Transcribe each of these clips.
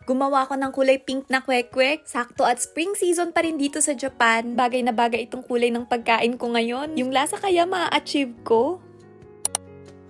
Gumawa ako ng kulay pink na kwek-kwek. Sakto at spring season pa rin dito sa Japan. Bagay na bagay itong kulay ng pagkain ko ngayon. Yung lasa kaya ma-achieve ko.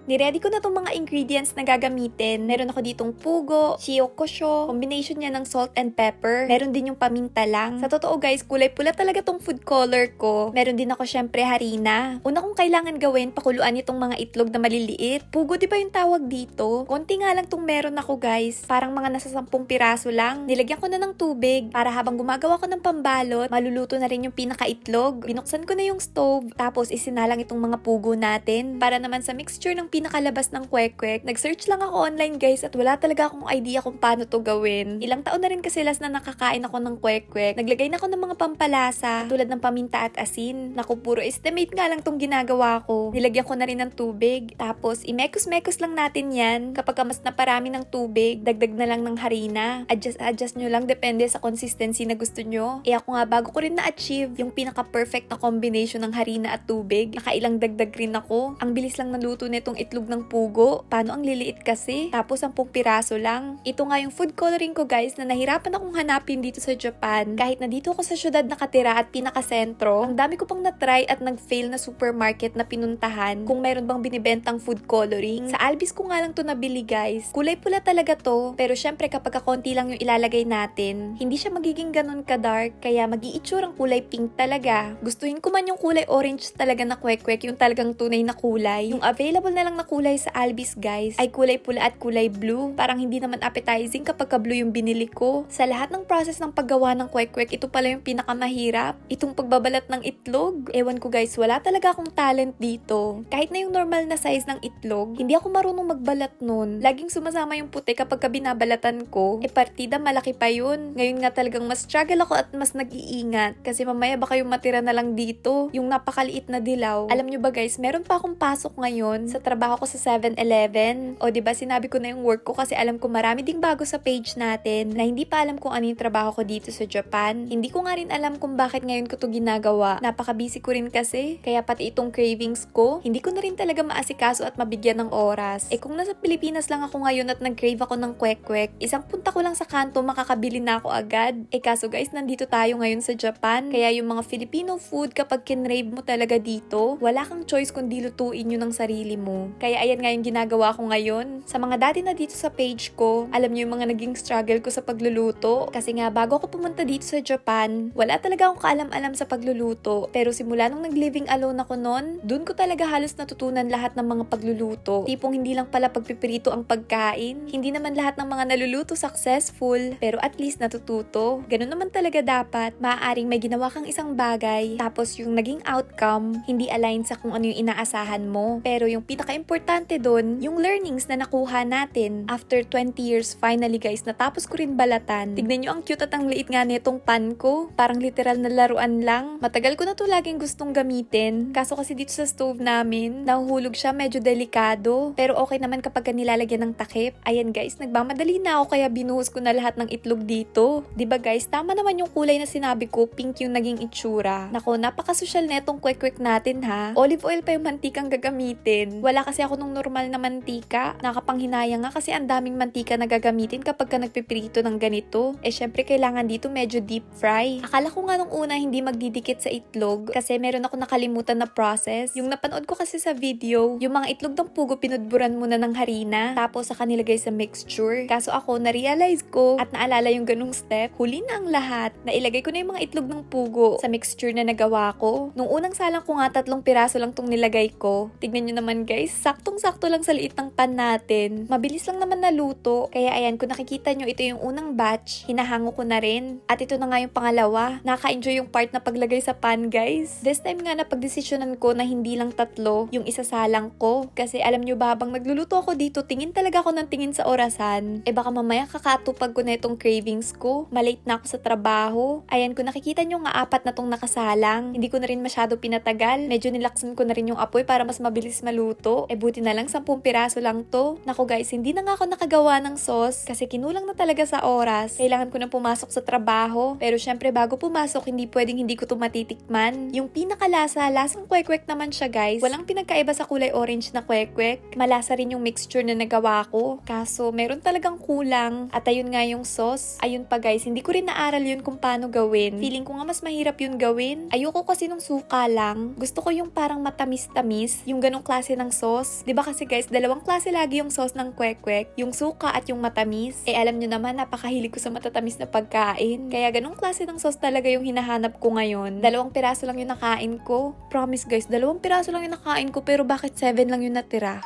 Niready ko na tong mga ingredients na gagamitin. Meron ako ditong pugo, shiyokosho, combination niya ng salt and pepper. Meron din yung paminta lang. Sa totoo guys, kulay pula talaga tong food color ko. Meron din ako syempre harina. Una kong kailangan gawin, pakuluan itong mga itlog na maliliit. Pugo di ba yung tawag dito? Konti nga lang tong meron ako guys. Parang mga nasa 10 piraso lang. Nilagyan ko na ng tubig para habang gumagawa ko ng pambalot, maluluto na rin yung pinakaitlog. Binuksan ko na yung stove, tapos isinalang itong mga pugo natin. Para naman sa mixture ng pinakalabas ng kwek-kwek. Nag-search lang ako online guys at wala talaga akong idea kung paano to gawin. Ilang taon na rin kasi last na nakakain ako ng kwek-kwek. Naglagay na ako ng mga pampalasa tulad ng paminta at asin. Naku, puro estimate nga lang tong ginagawa ko. Nilagyan ko na rin ng tubig. Tapos, imekos-mekos lang natin yan. Kapag mas naparami ng tubig, dagdag na lang ng harina. Adjust nyo lang, depende sa consistency na gusto nyo. Ako nga, bago ko rin na-achieve yung pinaka-perfect na combination ng harina at tubig, nakailang dagdag rin ako. Ang bilis lang naluto nitong itlog ng pugo. Paano ang liliit kasi? Tapos 10 piraso lang. Ito nga yung food coloring ko guys na nahirapan akong hanapin dito sa Japan. Kahit na dito ako sa syudad nakatira at pinakasentro, ang dami ko pang na-try at nag-fail na supermarket na pinuntahan kung meron bang binibentang food coloring. Sa Albi's ko nga lang to nabili guys. Kulay pula talaga to, pero syempre kapag kakonti lang yung ilalagay natin, hindi siya magiging ganun ka-dark, kaya mag-iitsurang kulay pink talaga. Gustuhin ko man yung kulay orange talaga na kwek-kwek, yung talagang tunay na kulay. Yung available na lang na kulay sa Albi's guys ay kulay pula at kulay blue. Parang hindi naman appetizing kapag ka-blue yung binili ko. Sa lahat ng process ng paggawa ng kwek-kwek, ito pala yung pinakamahirap. Itong pagbabalat ng itlog. Ewan ko guys, wala talaga akong talent dito. Kahit na yung normal na size ng itlog, hindi ako marunong magbalat nun. Laging sumasama yung puti kapag ka binabalatan ko. Partida malaki pa yun. Ngayon nga talagang mas struggle ako at mas nag-iingat. Kasi mamaya baka yung matira na lang dito. Yung napakaliit na dilaw. Alam nyo ba guys, meron pa akong pasok ngayon sa trabaho ko sa 7-Eleven. O diba sinabi ko na yung work ko kasi alam ko marami ding bago sa page natin na hindi pa alam kung ano yung trabaho ko dito sa Japan. Hindi ko nga rin alam kung bakit ngayon ko to ginagawa. Napaka-busy ko rin kasi. Kaya pati itong cravings ko, hindi ko na rin talaga maasikaso at mabigyan ng oras. Kung nasa Pilipinas lang ako ngayon at nag-crave ako ng kwek-kwek, isang punta ko lang sa kanto makakabili na ako agad. Kaso guys, nandito tayo ngayon sa Japan. Kaya yung mga Filipino food kapag kinrave mo talaga dito, wala kang choice kundi lutuin yun ng sarili mo. Kaya ayan nga yung ginagawa ko ngayon. Sa mga dati na dito sa page ko, alam niyo yung mga naging struggle ko sa pagluluto. Kasi nga bago ako pumunta dito sa Japan, wala talaga akong kaalam-alam sa pagluluto. Pero simula nung nag-living alone ako noon, dun ko talaga halos natutunan lahat ng mga pagluluto. Tipong hindi lang pala pagpipirito ang pagkain. Hindi naman lahat ng mga naluluto successful, pero at least natututo. Ganun naman talaga dapat. Maaaring may ginawa kang isang bagay, tapos yung naging outcome, hindi align sa kung ano yung inaasahan mo. Pero yung pinaka-importante dun, yung learnings na nakuha natin. After 20 years, finally guys, natapos ko rin balatan. Tignan nyo ang cute at ang liit nga nitong pan ko. Parang literal na laruan lang. Matagal ko na to laging gustong gamitin. Kaso kasi dito sa stove namin, nahuhulog siya, medyo delikado. Pero okay naman kapag nilalagyan ng takip. Ayan guys, nagmamadali na ako kaya binuhos ko na lahat ng itlog dito. Diba guys, tama naman yung kulay na sinabi ko, pink yung naging itsura. Nako, napaka-social netong kwek-kwek natin ha. Olive oil pa yung mantikang gagamitin. Wala kasi ako nung normal na mantika. Nakapanghinaya nga kasi ang daming mantika na gagamitin kapag ka nagpiprito ng ganito. Syempre kailangan dito medyo deep fry. Akala ko nga nung una hindi magdidikit sa itlog kasi meron ako nakalimutan na process. Yung napanood ko kasi sa video, yung mga itlog ng pugo pinudburan muna ng harina tapos saka nilagay sa mixture. Kaso ako na-realize ko at naalala yung ganung step, huli na ang lahat. Nailagay ko na yung mga itlog ng pugo sa mixture na nagawa ko. Nung unang salang ko nga 3 piraso lang tong nilagay ko. Tignan nyo naman guys, saktong-sakto lang sa liit ng pan natin. Mabilis lang naman naluto. Kaya ayan, kung nakikita nyo, ito yung unang batch. Hinahango ko na rin. At ito na nga yung pangalawa. Nakaka-enjoy yung part na paglagay sa pan guys. This time nga napagdesisyonan ko na hindi lang 3 yung isasalang ko. Kasi alam nyo ba, habang nagluluto ako dito, tingin talaga ako ng tingin sa orasan. Baka mamaya kakatupag ko na itong cravings ko. Malate na ako sa trabaho. Ayan, kung nakikita nyo nga 4 na tong nakasalang. Hindi ko na rin masyado pinatagal. Medyo nilaksan ko na rin yung apoy para mas mabilis maluto. piraso. Buti na lang 10 piraso lang to. Naku guys, hindi na nga ako nakagawa ng sauce kasi kinulang na talaga sa oras. Kailangan ko na pumasok sa trabaho. Pero syempre bago pumasok, hindi pwedeng hindi ko to matitikman. Yung pinakalasa, lasang kwek-kwek naman siya guys. Walang pinagkaiba sa kulay orange na kwek-kwek. Malasa rin yung mixture na nagawa ko. Kaso meron talagang kulang. At ayun nga yung sauce. Ayun pa guys, hindi ko rin naaral yun kung paano gawin. Feeling ko nga mas mahirap yun gawin. Ayoko kasi nung suka lang. Gusto ko yung parang matamis-tamis. Yung ganong klase ng sauce. 'Di ba kasi guys, dalawang klase lagi yung sauce ng kwek-kwek. Yung suka at yung matamis. Alam nyo naman, napakahilig ko sa matatamis na pagkain. Kaya ganong klase ng sauce talaga yung hinahanap ko ngayon. 2 piraso lang yung nakain ko. Promise guys, 2 piraso lang yung nakain ko pero bakit 7 lang yung natira?